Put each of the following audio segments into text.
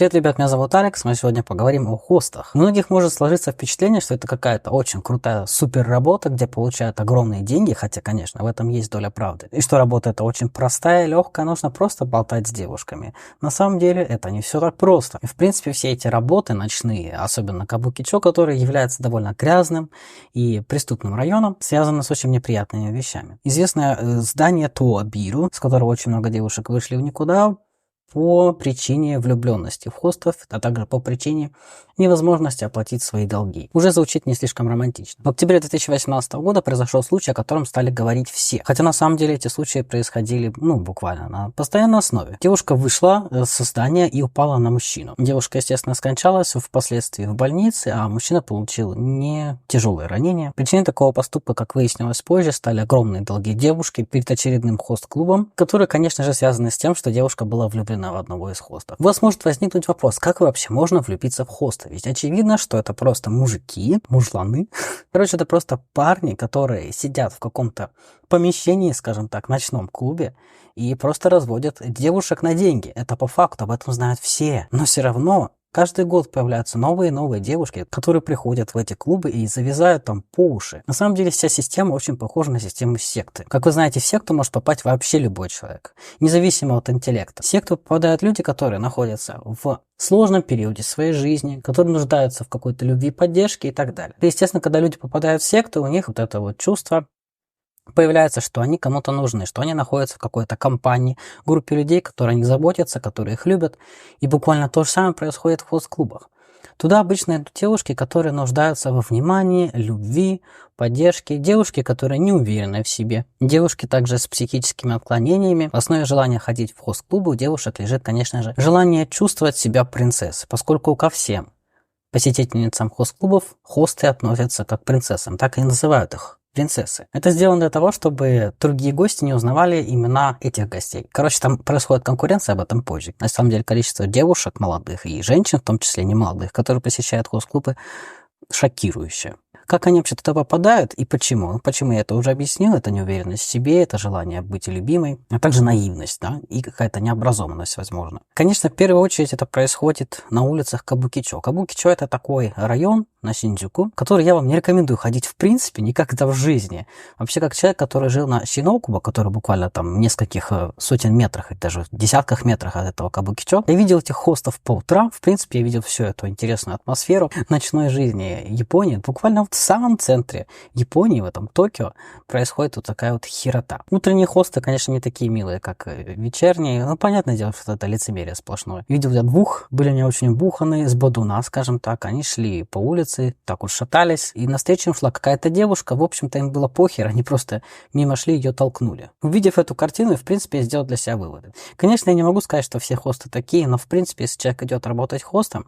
Привет, ребят, меня зовут Алекс, мы сегодня поговорим о хостах. У многих может сложиться впечатление, что это какая-то очень крутая супер работа, где получают огромные деньги, хотя, конечно, в этом есть доля правды. И что работа эта очень простая, легкая, нужно просто болтать с девушками. На самом деле это не все так просто. И, в принципе, все эти работы ночные, особенно Кабуки-чо, который является довольно грязным и преступным районом, связаны с очень неприятными вещами. Известное здание Туабиру, с которого очень много девушек вышли в никуда, по причине влюбленности в хостов, а также по причине невозможности оплатить свои долги. Уже звучит не слишком романтично. В октябре 2018 года произошел случай, о котором стали говорить все. Хотя на самом деле эти случаи происходили, буквально на постоянной основе. Девушка вышла со здания и упала на мужчину. Девушка, естественно, скончалась впоследствии в больнице, а мужчина получил не тяжелые ранения. Причиной такого поступка, как выяснилось позже, стали огромные долги девушки перед очередным хост-клубом, которые, конечно же, связаны с тем, что девушка была влюблена в одного из хостов. У вас может возникнуть вопрос, как вообще можно влюбиться в хоста? Ведь очевидно, что это просто мужики, мужланы. Короче, это просто парни, которые сидят в каком-то помещении, скажем так, ночном клубе и просто разводят девушек на деньги. Это по факту, об этом знают все. Но все равно каждый год появляются новые и новые девушки, которые приходят в эти клубы и завязают там по уши. На самом деле вся система очень похожа на систему секты. Как вы знаете, в секту может попасть вообще любой человек, независимо от интеллекта. В секту попадают люди, которые находятся в сложном периоде своей жизни, которые нуждаются в какой-то любви, поддержке и так далее. И, естественно, когда люди попадают в секту, у них вот это вот чувство появляется, что они кому-то нужны, что они находятся в какой-то компании, группе людей, которые о них заботятся, которые их любят. И буквально то же самое происходит в хост-клубах. Туда обычно идут девушки, которые нуждаются во внимании, любви, поддержке, девушки, которые не уверены в себе, девушки также с психическими отклонениями. В основе желания ходить в хост-клубы у девушек лежит, конечно же, желание чувствовать себя принцессой, поскольку ко всем посетительницам хост-клубов хосты относятся как к принцессам, так и называют их принцессы. Это сделано для того, чтобы другие гости не узнавали имена этих гостей. Короче, там происходит конкуренция, об этом позже. На самом деле, количество девушек молодых и женщин, в том числе не молодых, которые посещают хост-клубы, шокирующее. Как они вообще туда попадают и почему? Почему я это уже объяснил. Это неуверенность в себе, это желание быть любимой, а также наивность, да, и какая-то необразованность, возможно. Конечно, в первую очередь это происходит на улицах Кабуки-чо. Кабуки-чо — это такой район на Синдзюку, который я вам не рекомендую ходить в принципе никогда в жизни. Вообще, как человек, который жил на Шинокуба, который буквально там в нескольких сотен метрах и даже в десятках метрах от этого Кабуки-чо, я видел этих хостов по утрам. В принципе, я видел всю эту интересную атмосферу ночной жизни Японии. Буквально в самом центре Японии, в этом Токио, происходит вот такая вот херота. Утренние хосты, конечно, не такие милые, как вечерние. Ну, понятное дело, что это лицемерие сплошное. Видел я двух, были они очень буханы, с бодуна, скажем так. Они шли по улице, так вот шатались, и навстречу им шла какая-то девушка. В общем-то, им было похер, они просто мимо шли, ее толкнули. Увидев эту картину, в принципе, я сделал для себя выводы. Конечно, я не могу сказать, что все хосты такие, но, в принципе, если человек идет работать хостом,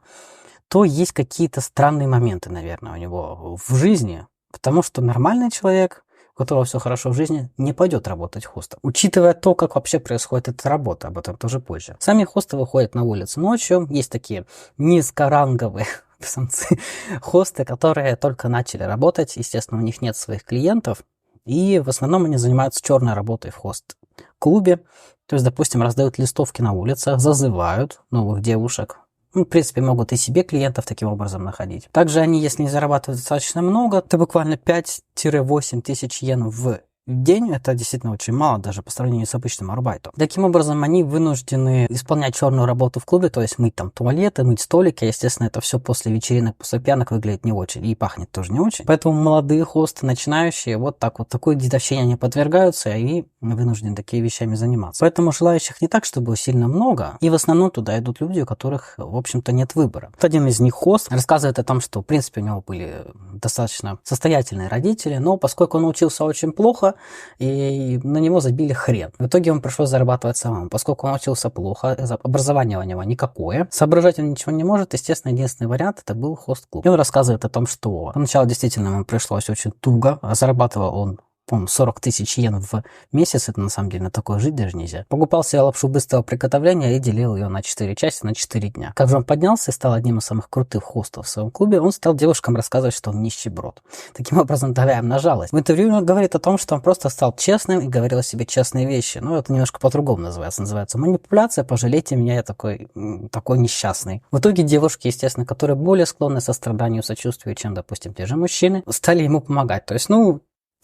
то есть какие-то странные моменты, наверное, у него в жизни, потому что нормальный человек, у которого все хорошо в жизни, не пойдет работать хостом. Учитывая то, как вообще происходит эта работа, об этом тоже позже. Сами хосты выходят на улицу ночью, есть такие низкоранговые самцы хосты, которые только начали работать, естественно, у них нет своих клиентов, и в основном они занимаются черной работой в хост-клубе, то есть, допустим, раздают листовки на улицах, зазывают новых девушек. В принципе, могут и себе клиентов таким образом находить. Также они, если не зарабатывают достаточно много, то буквально 5-8 тысяч йен в день, это действительно очень мало, даже по сравнению с обычным арбайтом. Таким образом, они вынуждены исполнять черную работу в клубе, то есть мыть там туалеты, мыть столики. Естественно, это все после вечеринок, после пьянок выглядит не очень и пахнет тоже не очень. Поэтому молодые хосты, начинающие, вот так вот такой дедовщине они подвергаются и вынуждены такими вещами заниматься. Поэтому желающих не так, чтобы сильно много, и в основном туда идут люди, у которых, в общем-то, нет выбора. Вот один из них, хост, рассказывает о том, что, в принципе, у него были достаточно состоятельные родители, но поскольку он учился очень плохо, и на него забили хрен. В итоге он пришлось зарабатывать самому. Поскольку он учился плохо, образование у него никакое, соображать он ничего не может, естественно, единственный вариант это был хост-клуб. И он рассказывает о том, что поначалу действительно ему пришлось очень туго, зарабатывал он по-моему, 40 тысяч йен в месяц, это на самом деле на такое жить даже нельзя. Покупал себе лапшу быстрого приготовления и делил ее на 4 части, на 4 дня. Как же он поднялся и стал одним из самых крутых хостов в своем клубе, он стал девушкам рассказывать, что он нищеброд. Таким образом, давя им на жалость. В интервью он говорит о том, что он просто стал честным и говорил о себе честные вещи. Ну, это немножко по-другому называется. Называется манипуляция, пожалейте меня, я такой несчастный. В итоге девушки, естественно, которые более склонны к состраданию, сочувствию, чем, допустим, те же мужчины, стали ему помогать. То есть,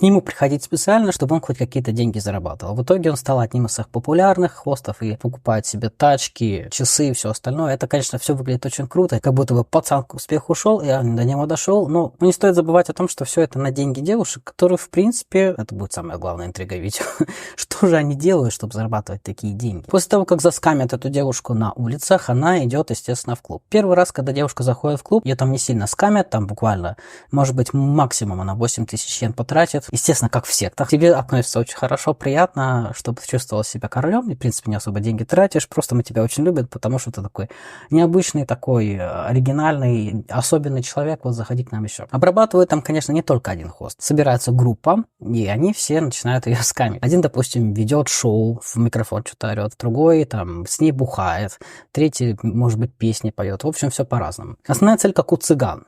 к нему приходить специально, чтобы он хоть какие-то деньги зарабатывал. В итоге он стал одним из самых популярных хостов и покупает себе тачки, часы и все остальное. Это, конечно, все выглядит очень круто, как будто бы пацан к успеху ушел, и он до него дошел. Но не стоит забывать о том, что все это на деньги девушек, которые, в принципе, это будет самая главная интрига видео, что же они делают, чтобы зарабатывать такие деньги. После того, как заскамят эту девушку на улицах, она идет, естественно, в клуб. Первый раз, когда девушка заходит в клуб, ее там не сильно скамят, там буквально, может быть, максимум она 8 тысяч йен потратит. Естественно, как в сектах. Тебе относятся очень хорошо, приятно, чтобы ты чувствовал себя королем. И, в принципе, не особо деньги тратишь. Просто мы тебя очень любят, потому что ты такой необычный, такой оригинальный, особенный человек. Вот заходи к нам еще. Обрабатывает там, конечно, не только один хост. Собирается группа, и они все начинают ее скамить. Один, допустим, ведет шоу, в микрофон что-то орет. Другой там с ней бухает. Третий, может быть, песни поет. В общем, все по-разному. Основная цель, как у цыган.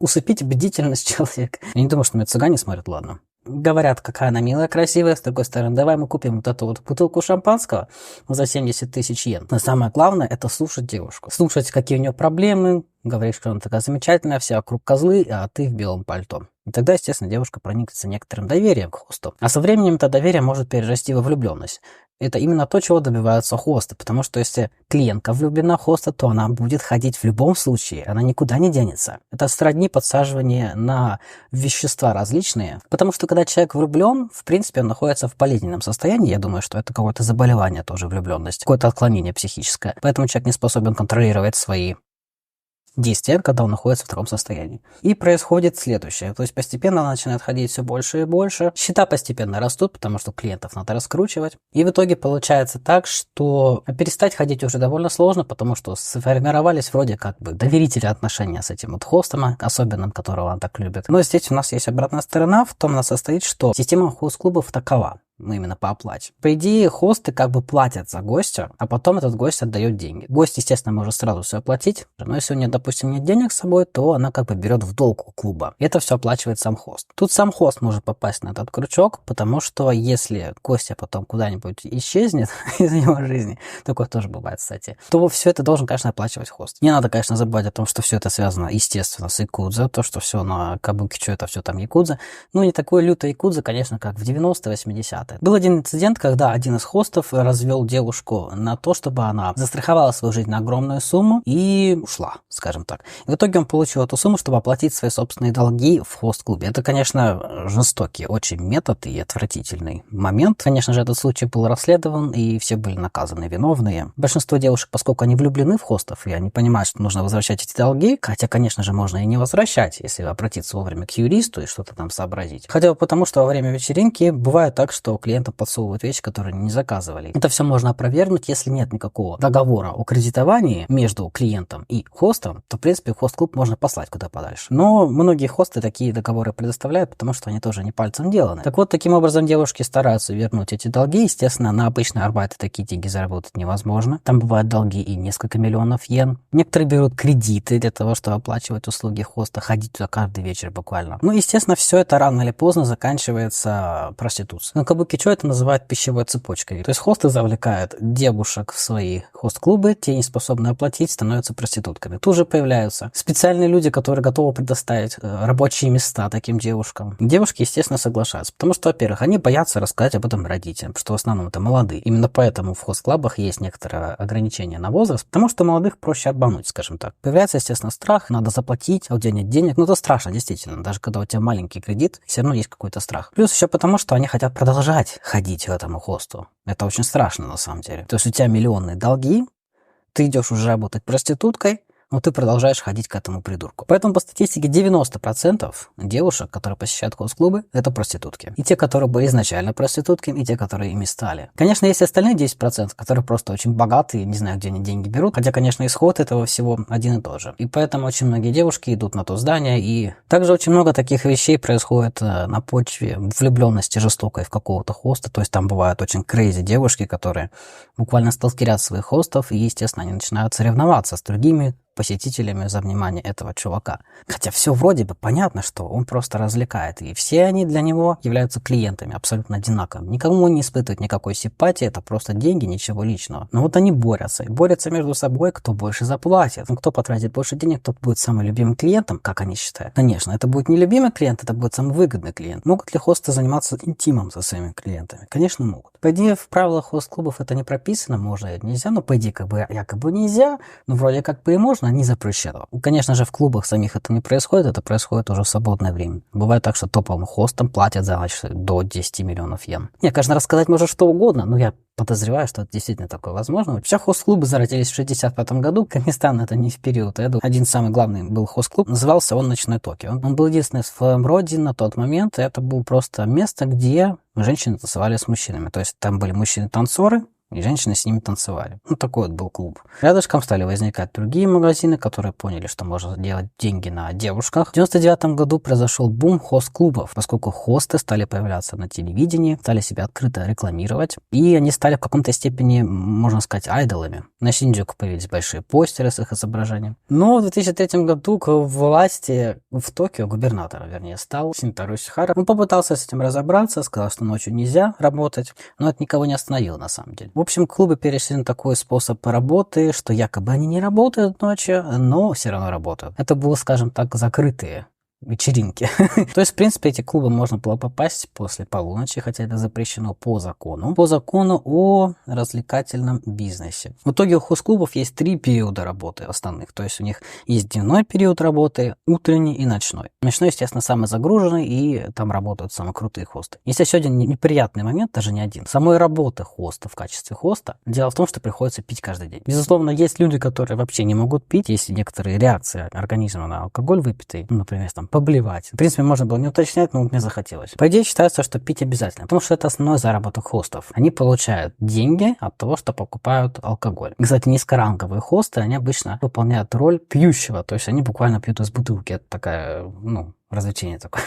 Усыпить бдительность человека. Я не думаю, что меня цыгане смотрят, ладно. Говорят, какая она милая, красивая. С другой стороны, давай мы купим вот эту вот бутылку шампанского за 70 тысяч йен. Но самое главное, это слушать девушку. Слушать, какие у нее проблемы. Говоришь, что она такая замечательная, все вокруг козлы, а ты в белом пальто. И тогда, естественно, девушка проникнется некоторым доверием к хосту. А со временем это доверие может перерасти во влюбленность. Это именно то, чего добиваются хосты, потому что если клиентка влюблена в хоста, то она будет ходить в любом случае, она никуда не денется. Это сродни подсаживание на вещества различные, потому что когда человек влюблен, в принципе, он находится в болезненном состоянии, я думаю, что это какое-то заболевание тоже влюбленность, какое-то отклонение психическое, поэтому человек не способен контролировать свои действия, когда он находится в таком состоянии. И происходит следующее. То есть постепенно она начинает ходить все больше и больше. Счета постепенно растут, потому что клиентов надо раскручивать. И в итоге получается так, что перестать ходить уже довольно сложно, потому что сформировались вроде как бы доверительные отношения с этим вот хостом, особенным, которого он так любит. Но здесь у нас есть обратная сторона, в том она состоит, что система хост-клубов такова. Ну, именно по оплате. По идее, хосты как бы платят за гостя, а потом этот гость отдает деньги. Гость, естественно, может сразу все оплатить, но если у нее, допустим, нет денег с собой, то она как бы берет в долг у клуба. И это все оплачивает сам хост. Тут сам хост может попасть на этот крючок, потому что если гостья потом куда-нибудь исчезнет из его жизни, такое тоже бывает, кстати, то все это должен, конечно, оплачивать хост. Не надо, конечно, забывать о том, что все это связано, естественно, с якудза, то, что все на кабуки-чо, это все там якудза. Ну, не такой лютый якудза, конечно, как в 90-е, 80-е. Был один инцидент, когда один из хостов развел девушку на то, чтобы она застраховала свою жизнь на огромную сумму и ушла, скажем так. И в итоге он получил эту сумму, чтобы оплатить свои собственные долги в хост-клубе. Это, конечно, жестокий очень метод и отвратительный момент. Конечно же, этот случай был расследован, и все были наказаны виновные. Большинство девушек, поскольку они влюблены в хостов, и они понимают, что нужно возвращать эти долги, хотя, конечно же, можно и не возвращать, если обратиться вовремя к юристу и что-то там сообразить. Хотя бы потому, что во время вечеринки бывает так, что клиентам подсовывают вещи, которые они не заказывали. Это все можно опровергнуть, если нет никакого договора о кредитовании между клиентом и хостом, то, в принципе, хост-клуб можно послать куда подальше. Но многие хосты такие договоры предоставляют, потому что они тоже не пальцем деланы. Так вот, таким образом девушки стараются вернуть эти долги. Естественно, на обычной арбайте такие деньги заработать невозможно. Там бывают долги и несколько миллионов йен. Некоторые берут кредиты для того, чтобы оплачивать услуги хоста, ходить туда каждый вечер буквально. Ну, естественно, все это рано или поздно заканчивается проституцией. На кабуки-чо это называют пищевой цепочкой. То есть хосты завлекают девушек в свои хост-клубы, те не способны оплатить, становятся проститутками. Тут же появляются специальные люди, которые готовы предоставить рабочие места таким девушкам. Девушки, естественно, соглашаются, потому что, во-первых, они боятся рассказать об этом родителям, что в основном это молодые. Именно поэтому в хост-клубах есть некоторое ограничение на возраст, потому что молодых проще обмануть, скажем так. Появляется, естественно, страх, надо заплатить, а у тебя нет денег. Ну, это страшно, действительно. Даже когда у тебя маленький кредит, все равно есть какой-то страх. Плюс еще потому, что они хотят продолжать ходить к этому хосту. Это очень страшно на самом деле. То есть у тебя миллионные долги, ты идешь уже работать проституткой, но ты продолжаешь ходить к этому придурку. Поэтому по статистике 90% девушек, которые посещают хост-клубы, это проститутки. И те, которые были изначально проститутками, и те, которые ими стали. Конечно, есть остальные 10%, которые просто очень богатые, не знаю, где они деньги берут. Хотя, конечно, исход этого всего один и тот же. И поэтому очень многие девушки идут на то здание. И также очень много таких вещей происходит на почве влюбленности жестокой в какого-то хоста. То есть там бывают очень крейзи девушки, которые буквально сталкерят своих хостов. И, естественно, они начинают соревноваться с другими посетителями за внимание этого чувака. Хотя все вроде бы понятно, что он просто развлекает. И все они для него являются клиентами абсолютно одинаковыми. Никому не испытывают никакой симпатии, это просто деньги, ничего личного. Но вот они борются. И борются между собой, кто больше заплатит. Ну, кто потратит больше денег, тот будет самым любимым клиентом, как они считают. Конечно, это будет не любимый клиент, это будет самый выгодный клиент. Могут ли хосты заниматься интимом со своими клиентами? Конечно, могут. По идее, в правилах хост-клубов это не прописано, можно и нельзя, но по идее, как бы якобы нельзя, но вроде как бы и можно, не запрещено. Конечно же, в клубах самих это не происходит, это происходит уже в свободное время. Бывает так, что топовым хостам платят за ночь до 10 миллионов йен. Не, конечно, рассказать можно что угодно, но я подозреваю, что это действительно такое возможно. Вообще, хост-клубы зародились в 65 году. Как ни странно, это не в период Эду. Один самый главный был хост-клуб. Назывался он «Ночной Токио». Он был единственный в своем роде на тот момент. Это было просто место, где женщины танцевали с мужчинами. То есть там были мужчины-танцоры, и женщины с ними танцевали. Ну, такой вот был клуб. Рядышком стали возникать другие магазины, которые поняли, что можно делать деньги на девушках. В 99 году произошел бум хост-клубов, поскольку хосты стали появляться на телевидении, стали себя открыто рекламировать, и они стали в каком-то степени, можно сказать, айдолами. На Синдзюку появились большие постеры с их изображением. Но в 2003 году к власти в Токио, губернатора, вернее, стал Синтару Исихара. Он попытался с этим разобраться, сказал, что ночью нельзя работать, но это никого не остановило на самом деле. В общем, клубы перешли на такой способ работы, что якобы они не работают ночью, но все равно работают. Это было, скажем так, закрытые вечеринки. То есть, в принципе, эти клубы можно было попасть после полуночи, хотя это запрещено по закону. По закону о развлекательном бизнесе. В итоге у хост-клубов есть 3 периода работы основных. То есть у них есть дневной период работы, утренний и ночной. Ночной, естественно, самый загруженный, и там работают самые крутые хосты. Есть еще один неприятный момент, даже не один. Самой работы хоста в качестве хоста. Дело в том, что приходится пить каждый день. Безусловно, есть люди, которые вообще не могут пить. Есть некоторые реакции организма на алкоголь выпитый, например, там поблевать. В принципе, можно было не уточнять, но мне захотелось. По идее, считается, что пить обязательно, потому что это основной заработок хостов. Они получают деньги от того, что покупают алкоголь. Кстати, низкоранговые хосты, они обычно выполняют роль пьющего, то есть они буквально пьют из бутылки. Это такая, развлечение такое.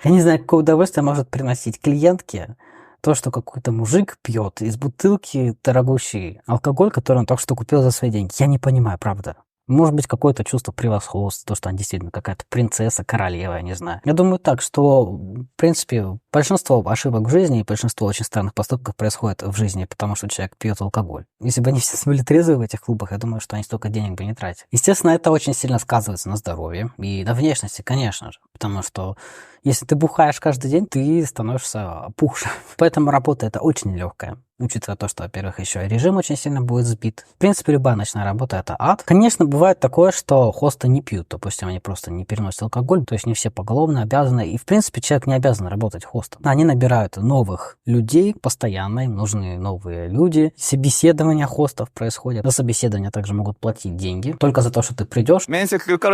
Я не знаю, какое удовольствие может приносить клиентке то, что какой-то мужик пьет из бутылки дорогущий алкоголь, который он только что купил за свои деньги. Я не понимаю, правда. Может быть, какое-то чувство превосходства, то, что она действительно какая-то принцесса, королева, я не знаю. Я думаю так, что, в принципе, большинство ошибок в жизни и большинство очень странных поступков происходит в жизни, потому что человек пьет алкоголь. Если бы они все были трезвы в этих клубах, я думаю, что они столько денег бы не тратили. Естественно, это очень сильно сказывается на здоровье и на внешности, конечно же, потому что если ты бухаешь каждый день, ты становишься пухше. Поэтому работа это очень легкая. Учитывая то, что, во-первых, еще и режим очень сильно будет сбит. В принципе, любая ночная работа – это ад. Конечно, бывает такое, что хосты не пьют. Допустим, они просто не переносят алкоголь, то есть не все поголовно обязаны. И, в принципе, человек не обязан работать хостом. Они набирают новых людей постоянно, им нужны новые люди. Собеседование хостов происходит. За собеседование также могут платить деньги. Только за то, что ты придешь. 面接受け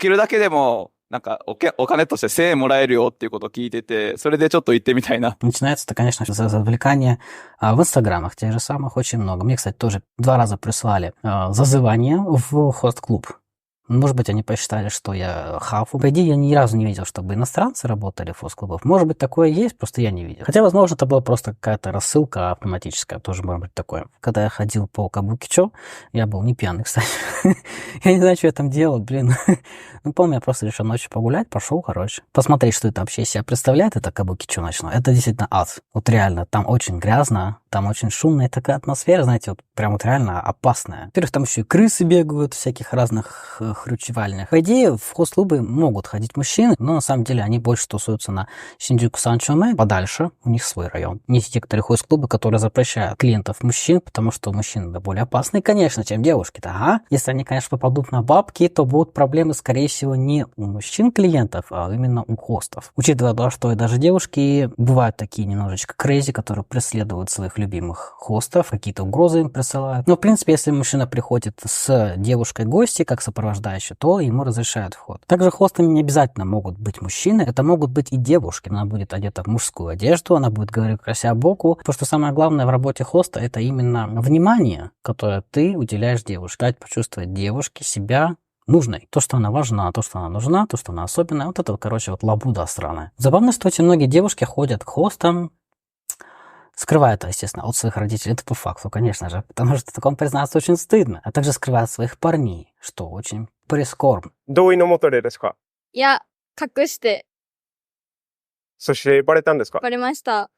るだけでもなんかお金として1000円もらえるよっていうことを聞いてて、それでちょっと行ってみたいな。Начинается это, конечно, с завлекания в инстаграмах тех же самых очень много. Мне, кстати, тоже 2 раза прислали зазывание в хост-клуб. Может быть, они посчитали, что я хафу. По идее, я ни разу не видел, чтобы иностранцы работали в хост-клубах. Может быть, такое есть, просто я не видел. Хотя, возможно, это была просто какая-то рассылка автоматическая. Тоже может быть такое. Когда я ходил по Кабукичо, я был не пьяный, кстати. Я не знаю, что я там делал, блин. Ну, помню, я просто решил ночью погулять, пошел, короче. Посмотреть, что это вообще из себя представляет, это Кабукичо ночное. Это действительно ад. Вот реально, там очень грязно, там очень шумная такая атмосфера, знаете, вот прям вот реально опасная. Во-первых, там еще и крысы бегают, всяких разных хрючевальных. По идее, в хост-клубы могут ходить мужчины, но на самом деле они больше тусуются на Синдзюку-Санчоме, подальше, у них свой район. Есть некоторые хост-клубы, которые запрещают клиентов мужчин, потому что мужчины более опасные, конечно, чем девушки-то, ага. Если они, конечно, попадут на бабки, то будут проблемы, скорее всего, не у мужчин-клиентов, а именно у хостов. Учитывая то, что и даже девушки бывают такие немножечко крейзи, которые преследуют своих любимых хостов, какие-то угрозы им присылают. Но, в принципе, если мужчина приходит с девушкой-гостьей, как сопровождающий, то ему разрешают вход. Также хостами не обязательно могут быть мужчины, это могут быть и девушки. Она будет одета в мужскую одежду, она будет говорить крася боку, потому что самое главное в работе хоста это именно внимание, которое ты уделяешь девушке. Дать почувствовать девушке себя нужной. То, что она важна, то, что она нужна, то, что она особенная. Вот это, короче, вот лабуда сраная. Забавно, что очень многие девушки ходят к хостам, скрывают это, естественно, от своих родителей. Это по факту, конечно же, потому что в таком признаться очень стыдно. А также скрывают своих парней, что очень прискорбно. 同意のもとでですか？いや、隠してそしてバレたんですか？バレました。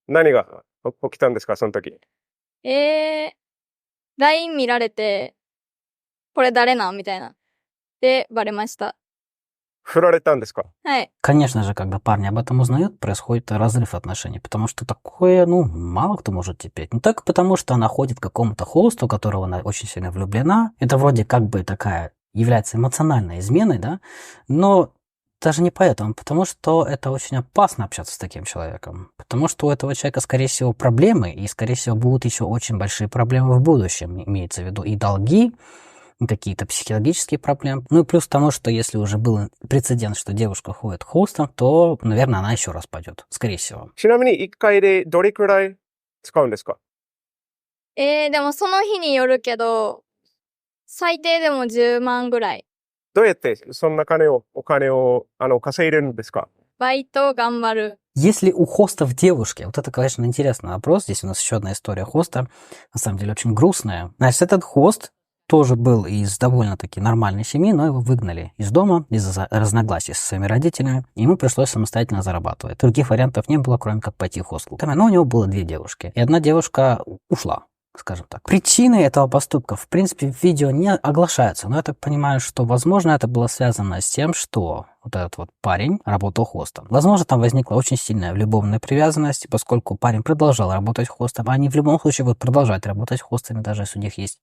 何が起きたんですか、その時。LINE 見られて、これ誰なんみたいな。で、バレました。振られたんですか？はい。Конечно же, когда парни об этом узнают, происходит разрыв отношений, потому что такое, мало кто может терпеть. Не только потому, что она ходит к какому-то хосту, которого она очень сильно влюблена, это вроде как бы такая является эмоциональной изменой, да, но даже не поэтому, потому что это очень опасно общаться с таким человеком, потому что у этого человека, скорее всего, проблемы, и, скорее всего, будут еще очень большие проблемы в будущем, имеется в виду и долги, какие-то психологические проблемы. Ну и плюс к тому, что если уже был прецедент, что девушка ходит к хостам, то, наверное, она еще раз пойдет, скорее всего. ちなみに1回でどれくらい使うんですか？でもその日によるけど、最低でも10万ぐらい。どうやってそんなお金を稼いでるんですか？バイト頑張る。Если у хостов девушки, вот это, конечно, интересный вопрос, здесь у нас еще одна история хоста, на самом деле очень грустная. Значит, этот хост тоже был из довольно-таки нормальной семьи, но его выгнали из дома из-за разногласий со своими родителями. И ему пришлось самостоятельно зарабатывать. Других вариантов не было, кроме как пойти в хостел. Но у него было 2 девушки. И одна девушка ушла, скажем так. Причины этого поступка, в принципе, в видео не оглашаются. Но я так понимаю, что, возможно, это было связано с тем, что вот этот вот парень работал хостом. Возможно, там возникла очень сильная любовная привязанность, поскольку парень продолжал работать хостом, а они в любом случае будут продолжать работать хостами, даже если у них есть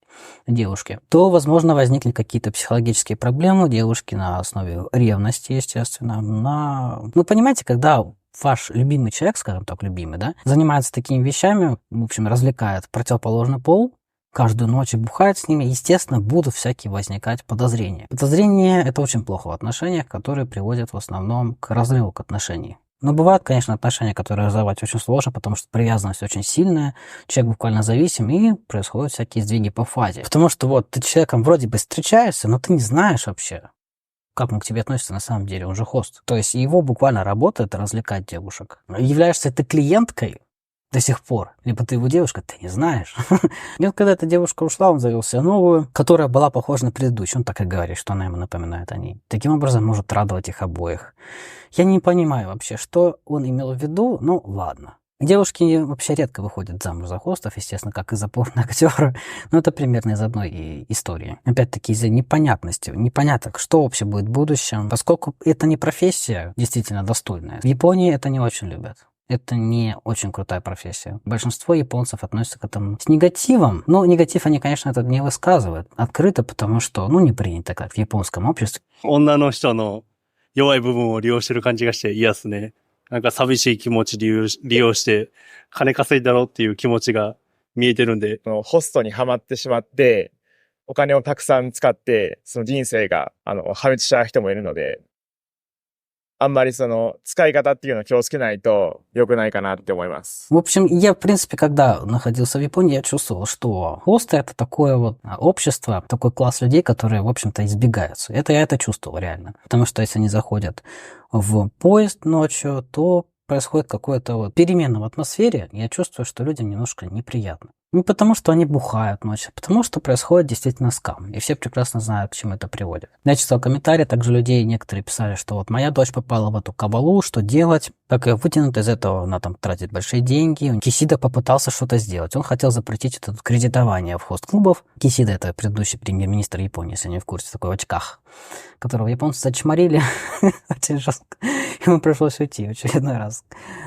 девушки, то, возможно, возникли какие-то психологические проблемы у девушки на основе ревности, естественно. Понимаете, когда ваш любимый человек, скажем так, любимый, да, занимается такими вещами, в общем, развлекает противоположный пол, каждую ночь бухает с ними, естественно, будут всякие возникать подозрения. Подозрения – это очень плохо в отношениях, которые приводят в основном к разрыву отношений. Но бывают, конечно, отношения, которые разорвать очень сложно, потому что привязанность очень сильная, человек буквально зависим, и происходят всякие сдвиги по фазе. Потому что вот ты с человеком вроде бы встречаешься, но ты не знаешь вообще, как он к тебе относится на самом деле, он же хост. То есть его буквально работа – это развлекать девушек. Являешься ты клиенткой до сих пор, либо ты его девушка, ты не знаешь. И вот когда эта девушка ушла, он завел себе новую, которая была похожа на предыдущую. Он так и говорит, что она ему напоминает о ней. Таким образом может радовать их обоих. Я не понимаю вообще, что он имел в виду, ну ладно. Девушки вообще редко выходят замуж за хостов, естественно, как и за порно-актера. Но это примерно из одной истории. Опять-таки из-за непонятности. Непонятно, что вообще будет в будущем. Поскольку это не профессия действительно достойная. В Японии это не очень любят. Это не очень крутая профессия. Большинство японцев относятся к этому с негативом. Но негатив они, конечно, этот не высказывают открыто, потому что, не принято, как в японском обществе. 女の人の弱い部分を利用してる感じがして嫌ですね。なんか寂しい気持ち利用して金稼いだろうっていう気持ちが見えてるんで。ホストにはまってしまって、お金をたくさん使って、その人生が破滅しちゃう人もいるので、あんまりその使い方っていうのを気をつけないと良くないかなって思います。В общем, я, в принципе, когда находился в Японии, я чувствовал, что хосты — это такое вот общество, такой класс людей, которые, в общем-то, избегаются. Я это чувствовал реально. Потому что если они заходят в поезд ночью, то происходит какое-то вот перемена в атмосфере. Я чувствую, что людям немножко неприятно. Не потому, что они бухают ночью, а потому, что происходит действительно скам. И все прекрасно знают, к чему это приводит. Я читал комментарии, также людей некоторые писали, что вот моя дочь попала в эту кабалу, что делать? Как ее вытянуть из этого? Она там тратит большие деньги. Кисида попытался что-то сделать. Он хотел запретить это кредитование в хост-клубов. Кисида — это предыдущий премьер-министр Японии, если не в курсе, такой в очках, которого японцы зачморили очень жестко. Ему пришлось уйти в очередной раз.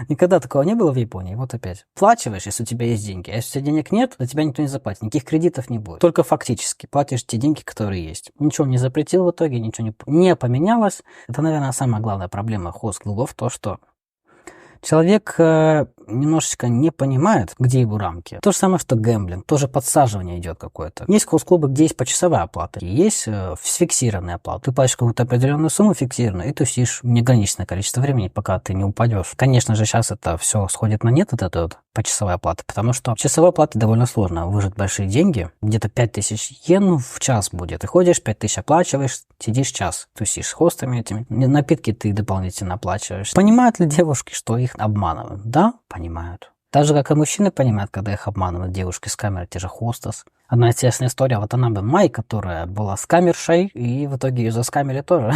Никогда такого не было в Японии. Вот опять. Плачиваешь, если у тебя есть деньги. А если у тебя денег нет, то тебя никто не заплатит. Никаких кредитов не будет. Только фактически платишь те деньги, которые есть. Ничего не запретил в итоге, ничего не поменялось. Это, наверное, самая главная проблема хост-клубов. То, что человек немножечко не понимает, где его рамки. То же самое, что гэмблинг, тоже подсаживание идет какое-то. Есть хост-клубы, где есть почасовая оплата, и есть фиксированная оплата. Ты платишь какую-то определенную сумму фиксированную, и тусишь неограниченное количество времени, пока ты не упадешь. Конечно же, сейчас это все сходит на нет, эта вот почасовая оплата, потому что часовой оплаты довольно сложно выжать большие деньги. Где-то 5000 йен в час будет. Ты ходишь, 5000 оплачиваешь, сидишь час, тусишь с хостами этими. Напитки ты дополнительно оплачиваешь. Понимают ли девушки, что их обманывают? Да, понимают. Так же, как и мужчины понимают, когда их обманывают девушки с камеры, те же хостес. Одна интересная история. Вот она бы Май, которая была скамершей, и в итоге ее заскамили тоже.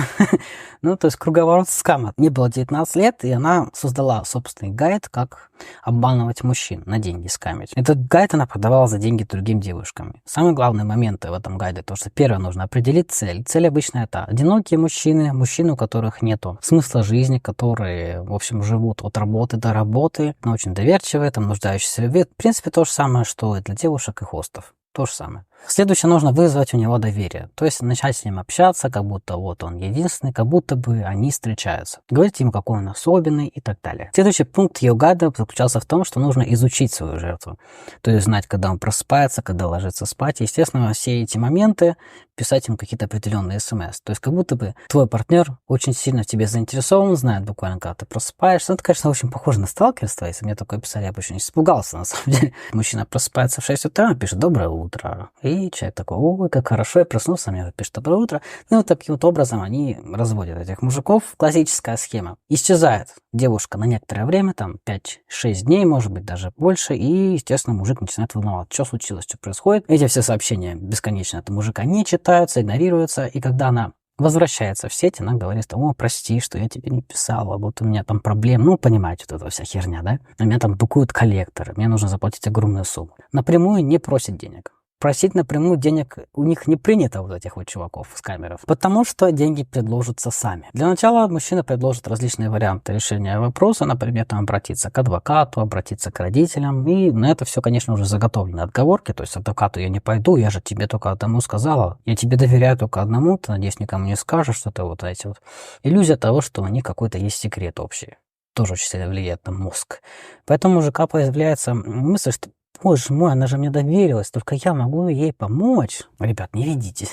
Ну, то есть круговорот скама. Мне было 19 лет, и она создала собственный гайд, как обманывать мужчин на деньги скамить. Этот гайд она продавала за деньги другим девушкам. Самые главные моменты в этом гайде, то, что первое, нужно определить цель. Цель обычно это одинокие мужчины, у которых нету смысла жизни, которые, в общем, живут от работы до работы, но очень доверчивые, там, нуждающиеся в любви. В принципе, то же самое, что и для девушек и хостов. То же самое. Следующее, нужно вызвать у него доверие. То есть начать с ним общаться, как будто вот он единственный, как будто бы они встречаются. Говорить ему, какой он особенный и так далее. Следующий пункт ее гайда заключался в том, что нужно изучить свою жертву. То есть знать, когда он просыпается, когда ложится спать. И, естественно, все эти моменты писать ему какие-то определенные смс. То есть как будто бы твой партнер очень сильно в тебе заинтересован, знает буквально, когда ты просыпаешься. Это, конечно, очень похоже на сталкерство. Если мне такое писали, я бы очень испугался, на самом деле. Мужчина просыпается в 6 утра, пишет «Доброе утро». И человек такой: ой, как хорошо, я проснулся, мне пишет «Доброе утро». Ну, вот таким вот образом они разводят этих мужиков. Классическая схема. Исчезает девушка на некоторое время, там 5-6 дней, может быть, даже больше. И, естественно, мужик начинает волноваться, что случилось, что происходит. Эти все сообщения бесконечно от мужика не читаются, игнорируются. И когда она возвращается в сеть, она говорит: о, прости, что я тебе не писала, вот у меня там проблемы. Ну, понимаете, вот эта вся херня, да? У меня там букуют коллекторы, мне нужно заплатить огромную сумму. Напрямую не просит денег. Просить напрямую денег у них не принято, вот этих вот чуваков с камеров, потому что деньги предложатся сами. Для начала мужчина предложит различные варианты решения вопроса, например, там обратиться к адвокату, обратиться к родителям, и на это все, конечно, уже заготовлены отговорки, то есть адвокату я не пойду, я же тебе только одному сказала, я тебе доверяю только одному, ты, надеюсь, никому не скажешь, что-то вот эти вот. Иллюзия того, что у них какой-то есть секрет общий, тоже очень сильно влияет на мозг. Поэтому у мужика появляется мысль, что боже мой, она же мне доверилась, только я могу ей помочь. Ребят, не ведитесь.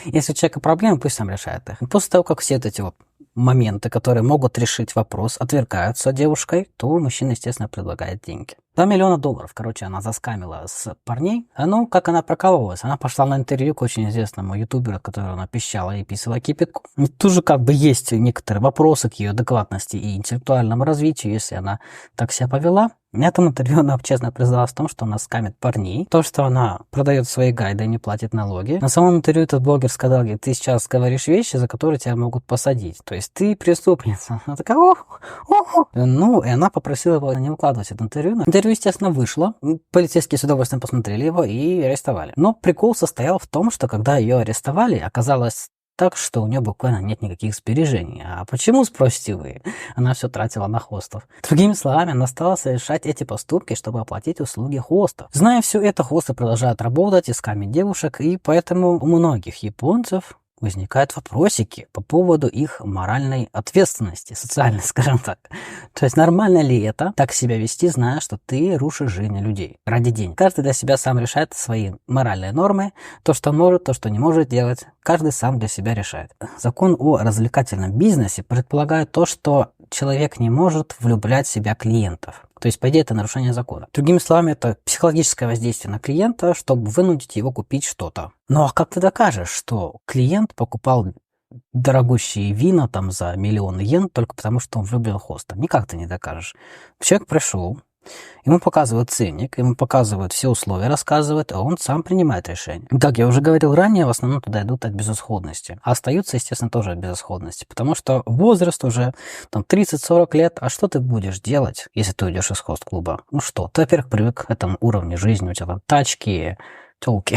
Если у человека проблемы, пусть сам решает их. После того, как все эти вот моменты, которые могут решить вопрос, отвергаются девушкой, то мужчина, естественно, предлагает деньги. $2 миллиона. Короче, она заскамила с парней. Ну, как она прокалывалась? Она пошла на интервью к очень известному ютуберу, которого она пищала и писала кипятку. Тут же как бы есть некоторые вопросы к ее адекватности и интеллектуальному развитию, если она так себя повела. В этом интервью она честно призналась в том, что она скамит парней, то, что она продает свои гайды и не платит налоги. На самом интервью этот блогер сказал: ты сейчас говоришь вещи, за которые тебя могут посадить. То есть ты преступница. Она такая: ох. Ну, и она попросила его не выкладывать это интервью. Интервью, естественно, вышло. Полицейские с удовольствием посмотрели его и арестовали. Но прикол состоял в том, что когда ее арестовали, оказалось так, что у нее буквально нет никаких сбережений. А почему, спросите вы? Она все тратила на хостов. Другими словами, она стала совершать эти поступки, чтобы оплатить услуги хостов. Зная все это, хосты продолжают работать, искать девушек, и поэтому у многих японцев возникают вопросики по поводу их моральной ответственности, социальной, скажем так. То есть нормально ли это так себя вести, зная, что ты рушишь жизни людей ради денег? Каждый для себя сам решает свои моральные нормы, то, что может, то, что не может делать. Каждый сам для себя решает. Закон о развлекательном бизнесе предполагает то, что человек не может влюблять в себя клиентов. То есть, по идее, это нарушение закона. Другими словами, это психологическое воздействие на клиента, чтобы вынудить его купить что-то. Ну а как ты докажешь, что клиент покупал дорогущие вина там за 1 000 000 йен только потому, что он влюблен в хоста? Никак ты не докажешь. Человек пришел, ему показывают ценник, ему показывают все условия, рассказывают, а он сам принимает решение. Как я уже говорил ранее, в основном туда идут от безысходности. А остаются, естественно, тоже от безысходности. Потому что возраст уже там 30-40 лет, а что ты будешь делать, если ты уйдешь из хост-клуба? Ну что, ты, во-первых, привык к этому уровню жизни, у тебя там тачки, тёлки,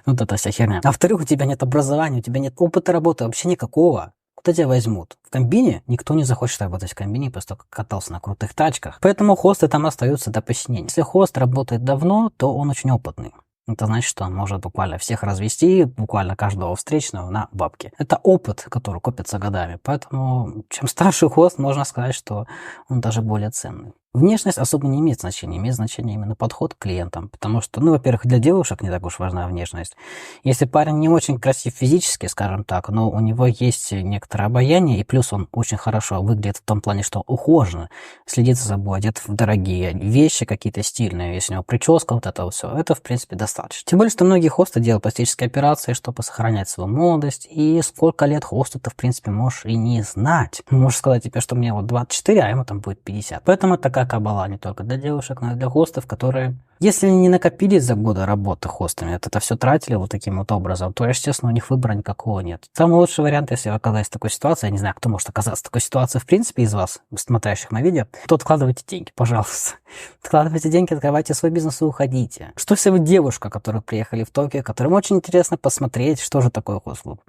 вот эта вся херня. А во-вторых, у тебя нет образования, у тебя нет опыта работы, вообще никакого. куда тебя возьмут? В комбине никто не захочет работать в комбине, после того, как катался на крутых тачках. Поэтому хосты там остаются до посинения. Если хост работает давно, то он очень опытный. Это значит, что он может буквально всех развести, буквально каждого встречного на бабки. Это опыт, который копится годами. Поэтому, чем старше хост, можно сказать, что он даже более ценный. Внешность особо не имеет значения. Имеет значение именно подход к клиентам. Потому что, во-первых, для девушек не так уж важна внешность. Если парень не очень красив физически, скажем так, но у него есть некоторое обаяние, и плюс он очень хорошо выглядит в том плане, что ухожен, следит за собой, одет в дорогие вещи какие-то стильные, если у него прическа, вот это все, это, в принципе, достаточно. Тем более, что многие хосты делают пластические операции, чтобы сохранять свою молодость, и сколько лет хосту ты, в принципе, можешь и не знать. Можешь сказать тебе, что мне вот 24, а ему там будет 50. Поэтому такая кабала не только для девушек, но и для хостов, которые, если не накопили за годы работы хостами, это все тратили вот таким вот образом, то, естественно, у них выбора никакого нет. Самый лучший вариант, если вы оказались в такой ситуации, я не знаю, кто может оказаться в такой ситуации, в принципе, из вас, смотрящих на видео, то откладывайте деньги, пожалуйста. Откладывайте деньги, открывайте свой бизнес и уходите. Что если вы девушка, которая приехали в Токио, которым очень интересно посмотреть, что же такое хост-клуб?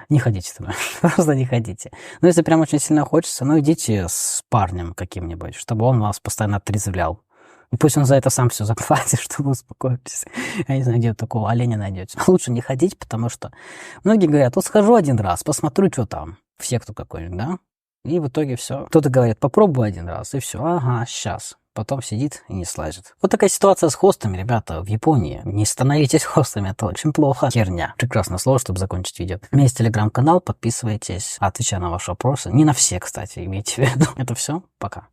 Не ходите туда, просто не ходите. Но если прям очень сильно хочется, идите с парнем каким-нибудь, чтобы он вас постоянно отрезвлял. И пусть он за это сам все заплатит, чтобы успокоились. Я не знаю, где вы такого оленя найдете. Лучше не ходить, потому что многие говорят, вот схожу один раз, посмотрю, что там. В секту какой-нибудь, да? И в итоге все. Кто-то говорит, попробуй один раз, и все. Ага, сейчас. Потом сидит и не слазит. Вот такая ситуация с хостами, ребята, в Японии. Не становитесь хостами, это очень плохо. Херня. Прекрасное слово, чтобы закончить видео. У меня есть телеграм-канал, подписывайтесь, отвечаю на ваши вопросы. Не на все, кстати, имейте в виду. Это все, пока.